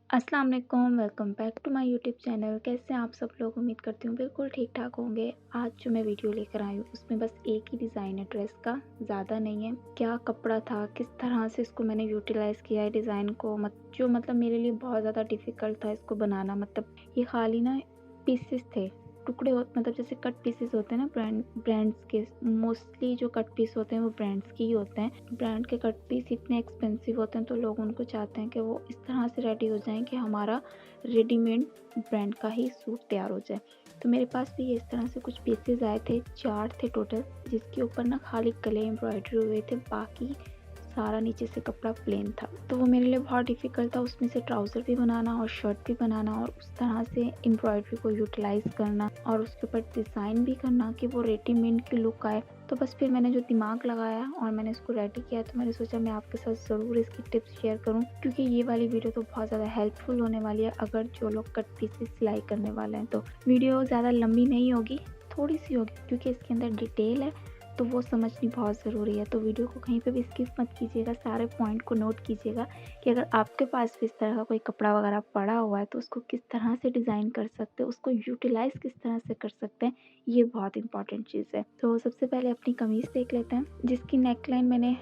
अस्सलाम वालेकुम, welcome back to my YouTube channel. कैसे हैं आप सब लोग? उम्मीद करती हूँ बिल्कुल ठीक ठाक होंगे। आज जो मैं वीडियो लेकर आई हूँ उसमें बस एक ही डिज़ाइन है ड्रेस का, ज़्यादा नहीं है। क्या कपड़ा था, किस तरह से इसको मैंने यूटिलाइज़ किया है डिज़ाइन को, जो मतलब मेरे लिए बहुत ज़्यादा डिफ़िकल्ट था इसको बनाना। मतलब ये खाली ना पीसेस थे, टुकड़े हो मतलब जैसे कट पीसेस होते हैं ना ब्रांड्स के। मोस्टली जो कट पीस होते हैं वो ब्रांड्स के ही होते हैं। ब्रांड के कट पीस इतने एक्सपेंसिव होते हैं तो लोग उनको चाहते हैं कि वो इस तरह से रेडी हो जाएं कि हमारा रेडीमेड ब्रांड का ही सूट तैयार हो जाए। तो मेरे पास भी इस तरह से कुछ पीसेस आए थे, 4 थे टोटल, जिसके ऊपर ना खाली गले एम्ब्रॉयडरी हुए थे, बाकी सारा नीचे से कपड़ा प्लेन था। तो वो मेरे लिए बहुत डिफ़िकल्ट था उसमें से ट्राउज़र भी बनाना और शर्ट भी बनाना और उस तरह से एम्ब्रॉयडरी को यूटिलाइज़ करना और उसके ऊपर डिज़ाइन भी करना कि वो रेडीमेड की लुक आए। तो बस फिर मैंने जो दिमाग लगाया और मैंने इसको रेडी किया, तो मैंने सोचा मैं आपके साथ ज़रूर इसकी टिप्स शेयर करूं, क्योंकि ये वाली वीडियो तो बहुत ज़्यादा हेल्पफुल होने वाली है अगर जो लोग कट पीसेस सिलाई करने वाले हैं। तो वीडियो ज़्यादा लंबी नहीं होगी, थोड़ी सी होगी, क्योंकि इसके अंदर डिटेल है तो वो समझनी बहुत ज़रूरी है। तो वीडियो को कहीं पे भी स्किप मत कीजिएगा, सारे पॉइंट को नोट कीजिएगा कि अगर आपके पास भी इस तरह का कोई कपड़ा वगैरह पड़ा हुआ है तो उसको किस तरह से डिज़ाइन कर सकते हो, उसको यूटिलाइज़ किस तरह से कर सकते हैं, ये बहुत इंपॉर्टेंट चीज़ है। तो सबसे पहले अपनी कमीज़ देख लेते हैं, जिसकी नेक लाइन मैंने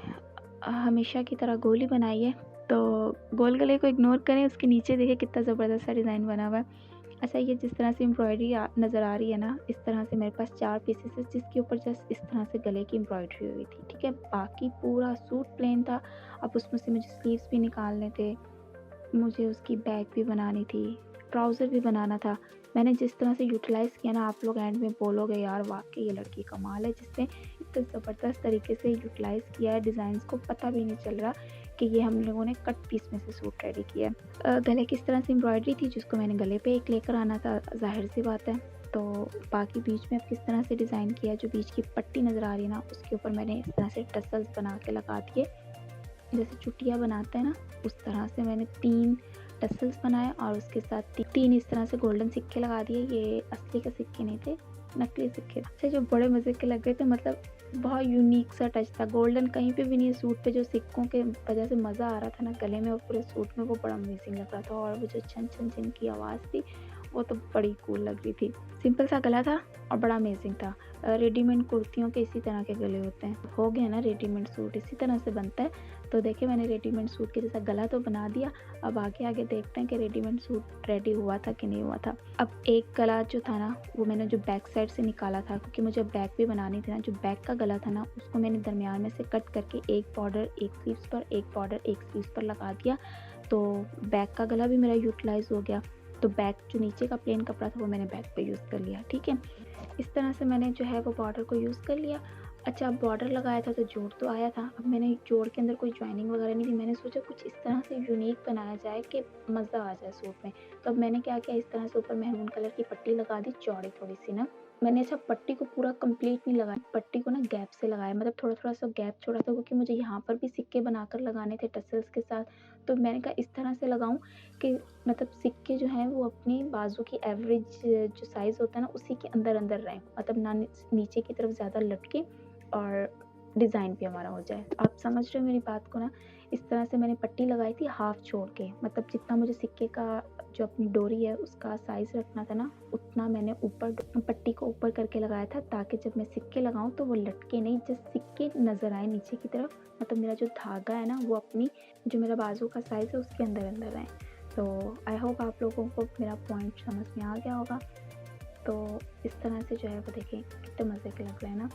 हमेशा की तरह गोल ही बनाई है। तो गोल गले को इग्नोर करें, उसके नीचे देखिए कितना ज़बरदस्त सा डिज़ाइन बना हुआ है। अच्छा, ये जिस तरह से एम्ब्रॉयडरी नज़र आ रही है ना, इस तरह से मेरे पास 4 पीसेस है जिसके ऊपर जस्ट इस तरह से गले की एम्ब्रॉयडरी हुई थी, ठीक है। बाकी पूरा सूट प्लेन था। अब उसमें से मुझे स्लीव्स भी निकालने थे, मुझे उसकी बैक भी बनानी थी, ट्राउज़र भी बनाना था। मैंने जिस तरह से यूटिलाइज़ किया ना, आप लोग एंड में बोलोगे यार वाक़ई ये लड़की कमाल है, जिसने इतने ज़बरदस्त तरीके से यूटिलाइज़ किया है डिज़ाइंस को, पता भी नहीं चल रहा कि ये हम लोगों ने कट पीस में से सूट रेडी किया है। गले की इस तरह से एम्ब्रॉयडरी थी जिसको मैंने गले पे एक लेकर आना था, ज़ाहिर-सी बात है। तो बाकी बीच में अब किस तरह से डिज़ाइन किया, जो बीच की पट्टी नज़र आ रही है ना, उसके ऊपर मैंने इस तरह से टसल्स बना के लगा दिए, जैसे चुटिया बनाते हैं ना, उस तरह से मैंने 3 टसल्स बनाए और उसके साथ 3 इस तरह से गोल्डन सिक्के लगा दिए। ये असली के सिक्के नहीं थे, नकली सिक्के थे जो बड़े मज़े के लग गए थे। मतलब बहुत यूनिक सा टच था, गोल्डन कहीं पे भी नहीं है सूट पे, जो सिक्कों के वजह से मज़ा आ रहा था ना गले में और पूरे सूट में, वो बड़ा अमेजिंग लग रहा था। और वो जो छन छन छन की आवाज़ थी वो तो बड़ी कूल लग रही थी। सिंपल सा गला था और बड़ा अमेजिंग था। रेडीमेड कुर्तियों के इसी तरह के गले होते हैं, हो गया ना, रेडीमेड सूट इसी तरह से बनता है। तो देखिए मैंने रेडीमेड सूट के जैसा गला तो बना दिया। अब आगे देखते हैं कि रेडीमेड सूट रेडी हुआ था कि नहीं हुआ था। अब एक गला जो था ना, वो मैंने जो बैक साइड से निकाला था, क्योंकि मुझे बैक भी बनानी थी ना, जो बैक का गला था ना उसको मैंने दरमियान में से कट करके एक बॉर्डर एक स्लीव्स पर, एक बॉर्डर एक स्लीव्स पर लगा दिया। तो बैक का गला भी मेरा यूटिलाइज हो गया। तो बैक जो नीचे का प्लेन कपड़ा था वो मैंने बैक पे यूज़ कर लिया, ठीक है। इस तरह से मैंने जो है वो बॉर्डर को यूज़ कर लिया। अच्छा, बॉर्डर लगाया था तो जोड़ तो आया था। अब मैंने जोड़ के अंदर कोई जॉइनिंग वगैरह नहीं थी। मैंने सोचा कुछ इस तरह से यूनिक बनाया जाए कि मज़ा आ जाए सूट में। तो अब मैंने क्या किया, इस तरह से ऊपर मेहरून कलर की पट्टी लगा दी, चौड़ी थोड़ी-सी ना। मैंने अच्छा पट्टी को पूरा कंप्लीट नहीं लगाया, पट्टी को ना गैप से लगाया, मतलब थोड़ा-थोड़ा सा गैप छोड़ा था, क्योंकि मुझे यहाँ पर भी सिक्के बनाकर लगाने थे टसल्स के साथ। तो मैंने कहा इस तरह से लगाऊँ कि मतलब सिक्के जो हैं वो अपनी बाजू की एवरेज जो साइज़ होता है ना उसी के अंदर-अंदर रहें, मतलब ना नीचे की तरफ ज़्यादा लटके और डिज़ाइन भी हमारा हो जाए। तो आप समझ रहे हो मेरी बात को ना? इस तरह से मैंने पट्टी लगाई थी हाफ़ छोड़ के, मतलब जितना मुझे सिक्के का जो अपनी डोरी है उसका साइज़ रखना था ना, उतना मैंने ऊपर पट्टी को ऊपर करके लगाया था, ताकि जब मैं सिक्के लगाऊँ तो वो लटके नहीं, जस्ट सिक्के नज़र आए नीचे की तरफ। मतलब मेरा जो धागा है ना वो अपनी जो मेरा बाजू का साइज़ है उसके अंदर-अंदर आए। तो आई होप आप लोगों को मेरा पॉइंट समझ में आ गया होगा। तो इस तरह से जो है वो देखिए कितने मज़े के लग रहे हैं ना।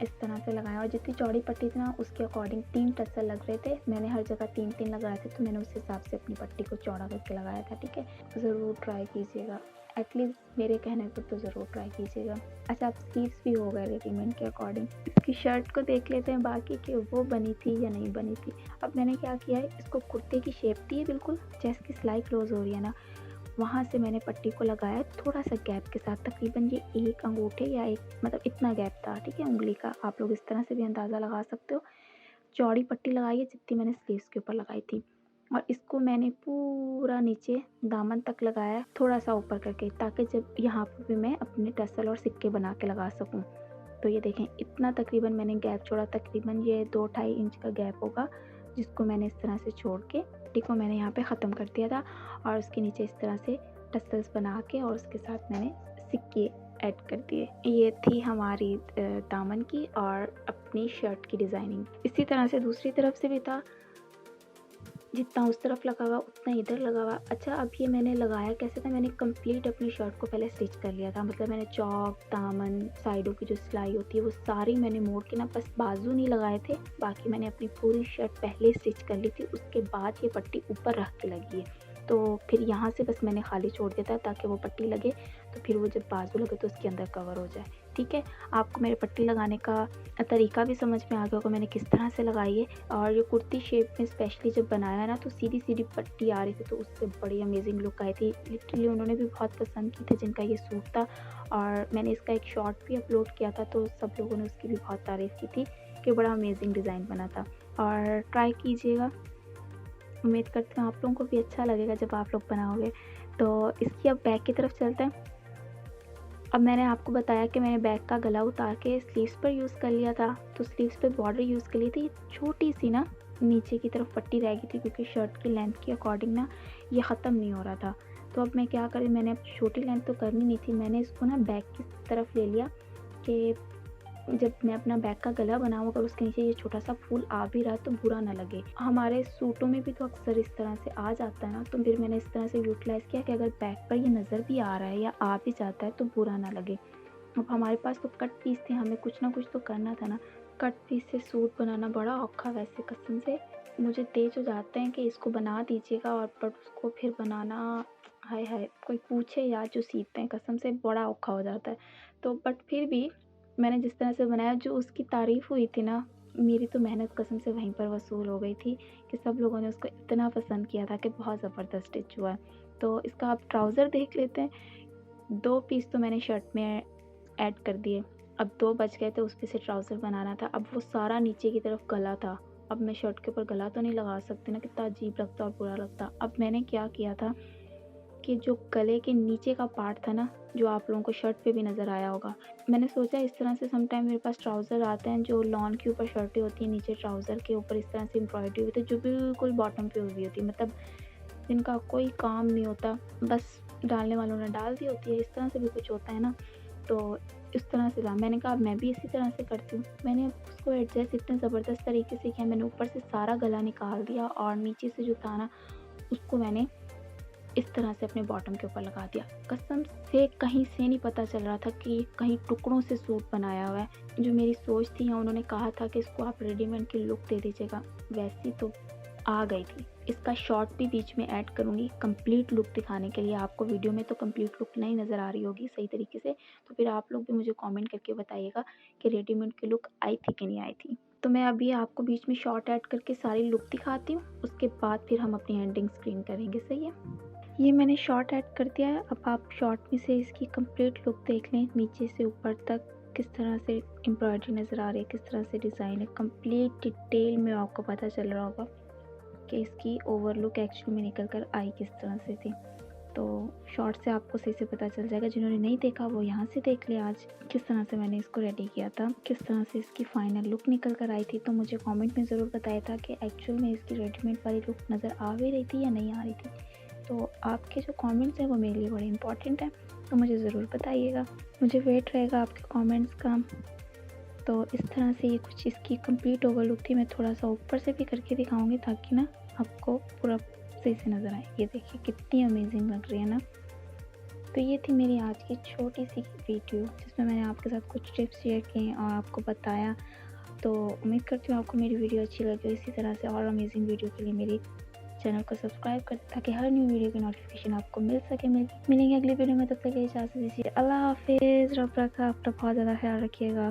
इस तरह से लगाया और जितनी चौड़ी पट्टी थी ना उसके अकॉर्डिंग 3 टसल लग रहे थे। मैंने हर जगह 3-3 लगाए थे, तो मैंने उस हिसाब से अपनी पट्टी को चौड़ा करके लगाया था, ठीक है। ज़रूर ट्राई कीजिएगा, एटलीस्ट मेरे कहने पर तो ज़रूर ट्राई कीजिएगा। अच्छा, अब स्लीव्स भी हो गए रेडीमेड के अकॉर्डिंग। इसकी शर्ट को देख लेते हैं बाकी कि वो बनी थी या नहीं बनी थी। अब मैंने क्या किया है, इसको कुर्ते की शेप दी है, बिल्कुल चेस्ट की सिलाई क्लोज़ हो रही है ना, वहाँ से मैंने पट्टी को लगाया थोड़ा-सा गैप के साथ, तकरीबन ये 1 अंगूठे या 1 मतलब इतना गैप था, ठीक है, उँगली का। आप लोग इस तरह से भी अंदाज़ा लगा सकते हो। चौड़ी पट्टी लगाई है जितनी मैंने स्लीव्स के ऊपर लगाई थी, और इसको मैंने पूरा नीचे दामन तक लगाया, थोड़ा-सा ऊपर करके, ताकि जब यहाँ पर भी मैं अपने टसल और सिक्के बना के लगा सकूँ। तो ये देखें इतना तकरीबन मैंने गैप छोड़ा, तकरीबन ये 2 ढाई इंच का गैप होगा, जिसको मैंने इस तरह से छोड़ के पट्टी को मैंने यहाँ पे ख़त्म कर दिया था और उसके नीचे इस तरह से टसल्स बना के और उसके साथ मैंने सिक्के ऐड कर दिए। ये थी हमारी दामन की और अपनी शर्ट की डिज़ाइनिंग। इसी तरह से दूसरी तरफ से भी था, जितना उस तरफ लगा हुआ उतना इधर लगा हुआ। अच्छा, अब ये मैंने लगाया कैसे था, मैंने कंप्लीट अपनी शर्ट को पहले स्टिच कर लिया था। मतलब मैंने चौक, दामन, साइडों की जो सिलाई होती है वो सारी मैंने मोड़ के ना, बस बाजू नहीं लगाए थे, बाकी मैंने अपनी पूरी शर्ट पहले स्टिच कर ली थी। उसके बाद ये पट्टी ऊपर रख के लगी है, तो फिर यहाँ से बस मैंने खाली छोड़ दिया था ताकि वो पट्टी लगे, तो फिर वो जब बाजू लगे तो उसके अंदर कवर हो जाए। ठीक है, आपको मेरे पट्टी लगाने का तरीका भी समझ में आ गया होगा मैंने किस तरह से लगाई है। और ये कुर्ती शेप में स्पेशली जब बनाया है ना, तो सीधी सीधी पट्टी आ रही थी, तो उससे बड़ी अमेजिंग लुक आई थी। लिटरली उन्होंने भी बहुत पसंद की थी जिनका ये सूट था, और मैंने इसका एक शॉर्ट भी अपलोड किया था, तो सब लोगों ने उसकी भी बहुत तारीफ़ की थी कि बड़ा अमेजिंग डिज़ाइन बना था। और ट्राई कीजिएगा, उम्मीद करती हूँ आप लोगों को भी अच्छा लगेगा जब आप लोग बनाओगे। तो इसकी अब बैक की तरफ चलते हैं। अब मैंने आपको बताया कि मैंने बैक का गला उतार के स्लीव्स पर यूज़ कर लिया था, तो स्लीव्स पे बॉर्डर यूज़ कर ली थी। छोटी सी ना नीचे की तरफ पट्टी रह गई थी क्योंकि शर्ट की लेंथ के अकॉर्डिंग ना ये ख़त्म नहीं हो रहा था। तो अब मैं क्या करी, मैंने अब छोटी लेंथ तो करनी नहीं थी, मैंने इसको ना बैक की तरफ ले लिया कि जब मैं अपना बैक का गला बनाऊँ, अगर उसके नीचे ये छोटा सा फूल आ भी रहा है तो बुरा ना लगे। हमारे सूटों में भी तो अक्सर इस तरह से आ जाता है ना, तो फिर मैंने इस तरह से यूटिलाइज़ किया कि अगर बैक पर ये नज़र भी आ रहा है या आ भी जाता है तो बुरा ना लगे। अब हमारे पास तो कट पीस थे, हमें कुछ ना कुछ तो करना था ना। कट पीस से सूट बनाना बड़ा औखा, वैसे कसम से मुझे तेज हो जाते हैं कि इसको बना दीजिएगा, और बट उसको फिर बनाना, हाय हाय कोई पूछे यार, जो सीखते हैं कसम से बड़ा औखा हो जाता है। तो बट फिर भी मैंने जिस तरह से बनाया, जो उसकी तारीफ़ हुई थी ना, मेरी तो मेहनत कसम से वहीं पर वसूल हो गई थी कि सब लोगों ने उसको इतना पसंद किया था कि बहुत ज़बरदस्त स्टिच हुआ है। तो इसका आप ट्राउज़र देख लेते हैं। 2 पीस तो मैंने शर्ट में ऐड कर दिए, अब 2 बच गए थे, उस पे से ट्राउज़र बनाना था। अब वो सारा नीचे की तरफ गला था, अब मैं शर्ट के ऊपर गला तो नहीं लगा सकती ना, कितना अजीब लगता और बुरा लगता। अब मैंने क्या किया था कि जो गले के नीचे का पार्ट था ना, जो आप लोगों को शर्ट पे भी नज़र आया होगा, मैंने सोचा इस तरह से समटाइम मेरे पास ट्राउज़र आते हैं जो लॉन के ऊपर शर्टें होती हैं, नीचे ट्राउज़र के ऊपर इस तरह से एम्ब्रॉयडरी होती है जो बिल्कुल बॉटम पे हुई होती है, मतलब जिनका कोई काम नहीं होता, बस डालने वालों ने डाल दी होती है, इस तरह से भी कुछ होता है ना। तो इस तरह से था, मैंने कहा मैं भी इसी तरह से करती हूँ। मैंने उसको एडजस्ट इतने ज़बरदस्त तरीके से किया, मैंने ऊपर से सारा गला निकाल दिया और नीचे से जो था ना, उसको मैंने इस तरह से अपने बॉटम के ऊपर लगा दिया। कसम से कहीं से नहीं पता चल रहा था कि कहीं टुकड़ों से सूट बनाया हुआ है। जो मेरी सोच थी, या उन्होंने कहा था कि इसको आप रेडीमेड की लुक दे दीजिएगा, वैसी तो आ गई थी। इसका शॉर्ट भी बीच में ऐड करूँगी कंप्लीट लुक दिखाने के लिए। आपको वीडियो में तो कंप्लीट लुक नहीं नज़र आ रही होगी सही तरीके से, तो फिर आप लोग भी मुझे कमेंट करके बताइएगा कि रेडीमेड की लुक आई थी कि नहीं आई थी। तो मैं अभी आपको बीच में शॉर्ट ऐड करके सारी लुक दिखाती हूँ, उसके बाद फिर हम अपनी एंडिंग स्क्रीन करेंगे, सही है? ये मैंने शॉर्ट ऐड कर दिया है। अब आप शॉर्ट में से इसकी कंप्लीट लुक देख लें, नीचे से ऊपर तक किस तरह से एम्ब्रॉयडरी नज़र आ रही है, किस तरह से डिज़ाइन है, कंप्लीट डिटेल में आपको पता चल रहा होगा कि इसकी ओवर लुक एक्चुअली में निकल कर आई किस तरह से थी। तो शॉर्ट से आपको सही से पता चल जाएगा, जिन्होंने नहीं देखा वो यहाँ से देख ले आज किस तरह से मैंने इसको रेडी किया था, किस तरह से इसकी फ़ाइनल लुक निकल कर आई थी। तो मुझे कमेंट में ज़रूर बताया था कि एक्चुअल में इसकी रेडीमेड वाली लुक नज़र आ भी रही थी या नहीं आ रही थी। तो आपके जो कमेंट्स हैं वो मेरे लिए बड़े इंपॉर्टेंट हैं, तो मुझे ज़रूर बताइएगा, मुझे वेट रहेगा आपके कमेंट्स का। तो इस तरह से ये कुछ इसकी कंप्लीट ओवर लुक थी। मैं थोड़ा सा ऊपर से भी करके दिखाऊंगी ताकि ना आपको पूरा सही से नज़र आए। ये देखिए कितनी अमेजिंग लग रही है ना। तो ये थी मेरी आज की छोटी सी वीडियो जिसमें मैंने आपके साथ कुछ टिप्स शेयर किए और आपको बताया। तो उम्मीद करती हूँ आपको मेरी वीडियो अच्छी लगी। इसी तरह से और अमेजिंग वीडियो के लिए मेरी चैनल को सब्सक्राइब कर, ताकि हर न्यू वीडियो की नोटिफिकेशन आपको मिल सके। मिलेंगे अगली वीडियो में, तब तक के लिए इजाज़त दीजिए। अल्लाह हाफिज़। रब रखा, अपना बहुत ज़्यादा ख्याल रखिएगा।